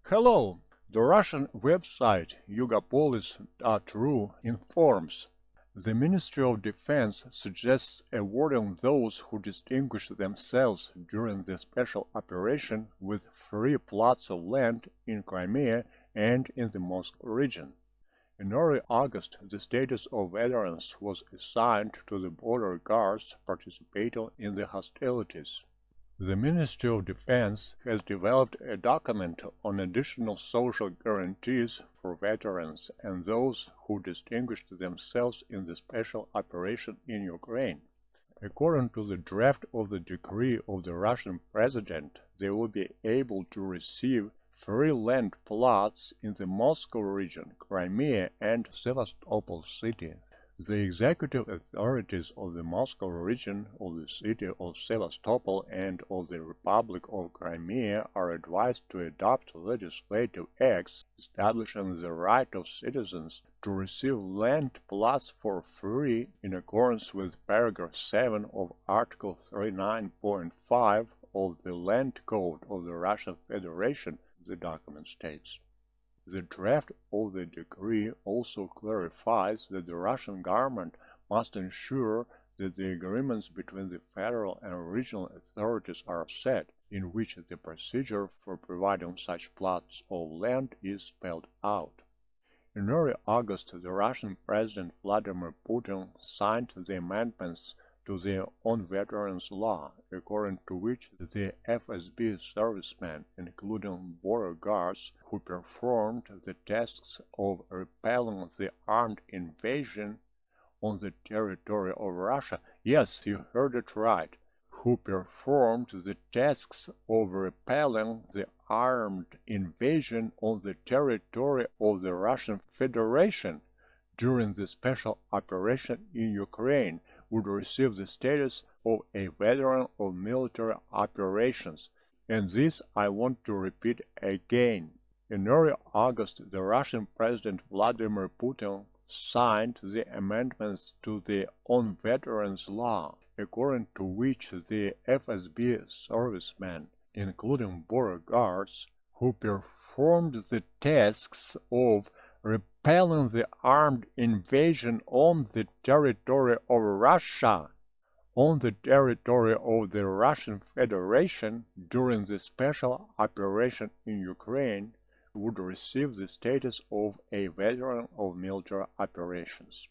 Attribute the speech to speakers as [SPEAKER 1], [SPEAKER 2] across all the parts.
[SPEAKER 1] Hello! The Russian website yugopolis.ru informs the Ministry of Defense suggests awarding those who distinguish themselves during the special operation with free plots of land in Crimea and in the Moscow region. In early August, the status of veterans was assigned to the border guards participating in the hostilities. The Ministry of Defense has developed a document on additional social guarantees for veterans and those who distinguished themselves in the special operation in Ukraine. According to the draft of the decree of the Russian President, they will be able to receive free land plots in the Moscow region, Crimea and Sevastopol city. The executive authorities of the Moscow region, of the city of Sevastopol, and of the Republic of Crimea are advised to adopt legislative acts establishing the right of citizens to receive land plots for free in accordance with paragraph 7 of Article 39.5 of the Land Code of the Russian Federation, the document states. The draft of the decree also clarifies that the Russian government must ensure that the agreements between the federal and regional authorities are set, in which the procedure for providing such plots of land is spelled out. In early August, the Russian President Vladimir Putin signed the amendments to the On Veterans Law, according to which the FSB servicemen, including border guards, who performed the tasks of repelling the armed invasion on the territory of Russia, yes, you heard it right, who performed the tasks of repelling the armed invasion on the territory of the Russian Federation during the special operation in Ukraine, would receive the status of a veteran of military operations, and this I want to repeat again. In early August, the Russian President Vladimir Putin signed the amendments to the On Veterans Law, according to which the FSB servicemen, including border guards, who performed the tasks of repelling the armed invasion on the territory of Russia, on the territory of the Russian Federation during the special operation in Ukraine, would receive the status of a veteran of military operations.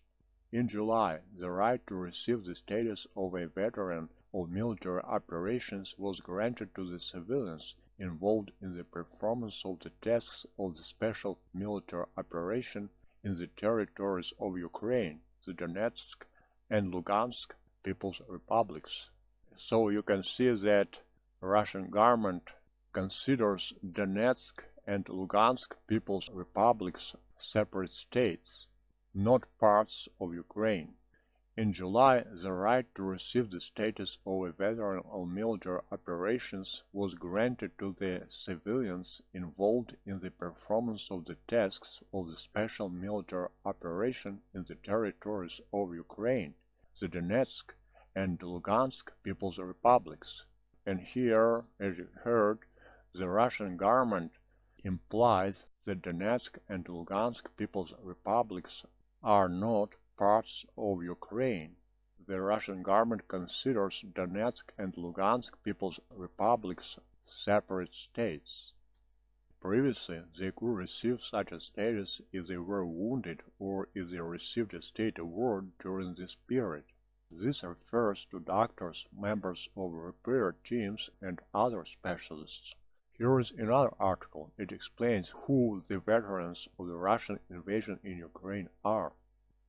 [SPEAKER 1] In July, the right to receive the status of a veteran of military operations was granted to the civilians involved in the performance of the tasks of the special military operation in the territories of Ukraine, the Donetsk and Lugansk People's Republics. So you can see that Russian government considers Donetsk and Lugansk People's Republics separate states, not parts of Ukraine. In July, the right to receive the status of a veteran of military operations was granted to the civilians involved in the performance of the tasks of the special military operation in the territories of Ukraine, the Donetsk and Lugansk People's Republics. And here, as you heard, the Russian government implies that Donetsk and Lugansk People's Republics are not parts of Ukraine. The Russian government considers Donetsk and Lugansk People's Republics separate states. Previously, they could receive such a status if they were wounded or if they received a state award during this period. This refers to doctors, members of repair teams, and other specialists. Here is another article. It explains who the veterans of the Russian invasion in Ukraine are.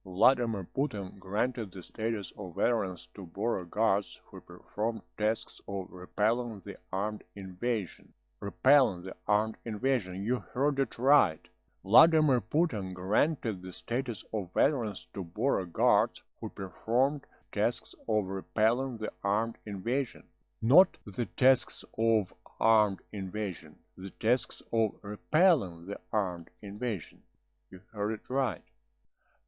[SPEAKER 1] Vladimir Putin granted the status of veterans to border guards who performed tasks of repelling the armed invasion. Repelling the armed invasion, you heard it right. Vladimir Putin granted the status of veterans to border guards who performed tasks of repelling the armed invasion. Not the tasks of armed invasion, the tasks of repelling the armed invasion. You heard it right.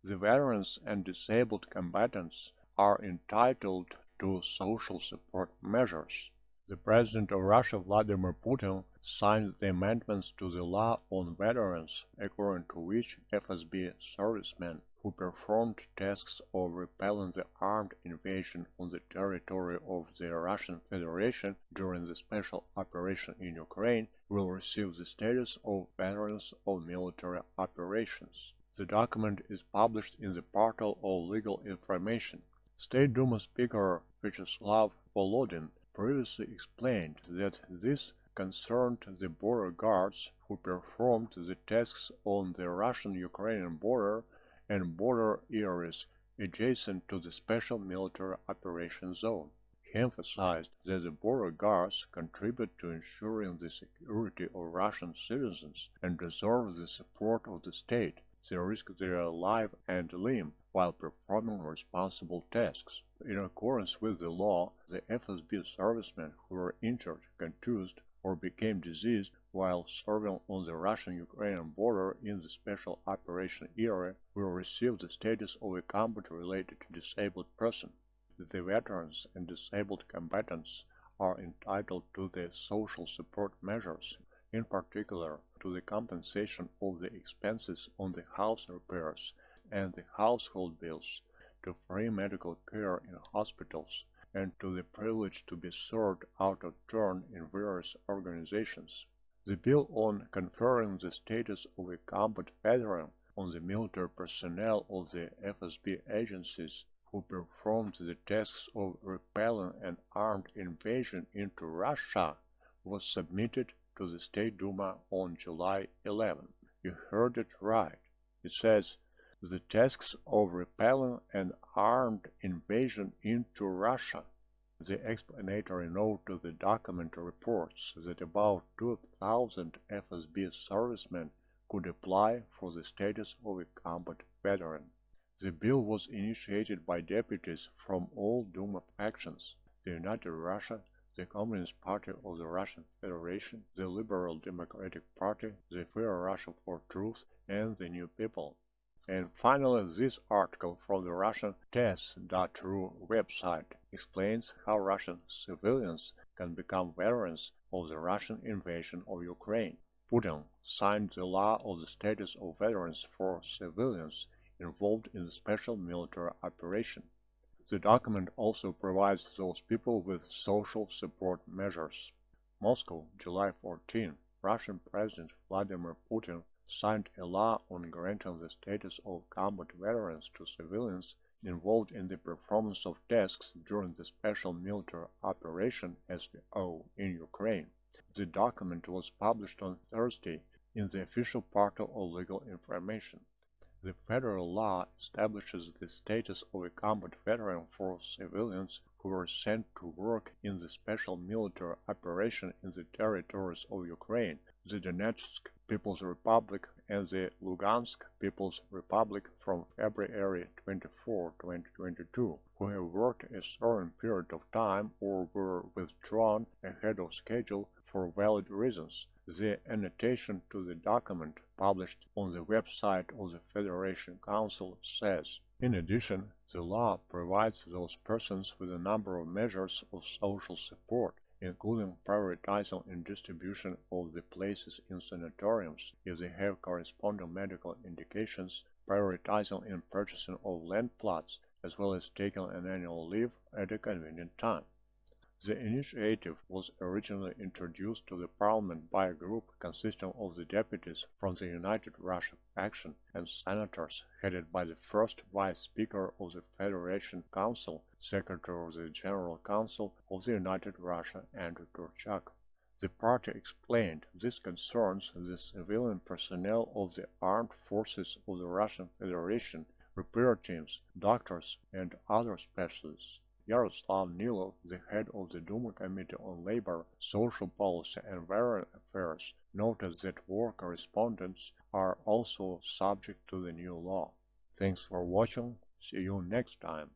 [SPEAKER 1] The veterans and disabled combatants are entitled to social support measures. The President of Russia, Vladimir Putin, signed the amendments to the law on veterans, according to which FSB servicemen who performed tasks of repelling the armed invasion on the territory of the Russian Federation during the special operation in Ukraine will receive the status of veterans of military operations. The document is published in the portal of legal information. State Duma Speaker Vyacheslav Volodin previously explained that this concerned the border guards who performed the tasks on the Russian-Ukrainian border and border areas adjacent to the special military operation zone. He emphasized that the border guards contribute to ensuring the security of Russian citizens and deserve the support of the state. They risk their life and limb while performing responsible tasks. In accordance with the law, the FSB servicemen who were injured, contused, or became diseased while serving on the Russian-Ukrainian border in the special operation area will receive the status of a combat-related disabled person. The veterans and disabled combatants are entitled to the social support measures, in particular to the compensation of the expenses on the house repairs and the household bills, to free medical care in hospitals, and to the privilege to be served out of turn in various organizations. The bill on conferring the status of a combat veteran on the military personnel of the FSB agencies who performed the tasks of repelling an armed invasion into Russia was submitted to the State Duma on July 11. You heard it right. It says, the tasks of repelling an armed invasion into Russia. The explanatory note to the document reports that about 2,000 FSB servicemen could apply for the status of a combat veteran. The bill was initiated by deputies from all Duma factions: the United Russia, the Communist Party of the Russian Federation, the Liberal Democratic Party, the Fair Russia for Truth, and the New People. And finally, this article from the Russian TESS.ru website explains how Russian civilians can become veterans of the Russian invasion of Ukraine. Putin signed the law of the status of veterans for civilians involved in the special military operation. The document also provides those people with social support measures. Moscow, July 14. Russian President Vladimir Putin signed a law on granting the status of combat veterans to civilians involved in the performance of tasks during the special military operation SVO in Ukraine. The document was published on Thursday in the official portal of legal information. The federal law establishes the status of a combat veteran for civilians who were sent to work in the special military operation in the territories of Ukraine, the Donetsk People's Republic and the Lugansk People's Republic from February 24, 2022, who have worked a certain period of time or were withdrawn ahead of schedule for valid reasons. The annotation to the document published on the website of the Federation Council says, in addition, the law provides those persons with a number of measures of social support, including prioritizing in distribution of the places in sanatoriums if they have corresponding medical indications, prioritizing in purchasing of land plots, as well as taking an annual leave at a convenient time. The initiative was originally introduced to the parliament by a group consisting of the deputies from the United Russia faction and senators headed by the first vice speaker of the Federation Council, Secretary of the General Council of the United Russia, Andrew Turchak. The party explained this concerns the civilian personnel of the armed forces of the Russian Federation, repair teams, doctors, and other specialists. Yaroslav Nilov, the head of the Duma Committee on Labor, Social Policy and Veteran Affairs, noted that war correspondents are also subject to the new law. Thanks for watching. See you next time.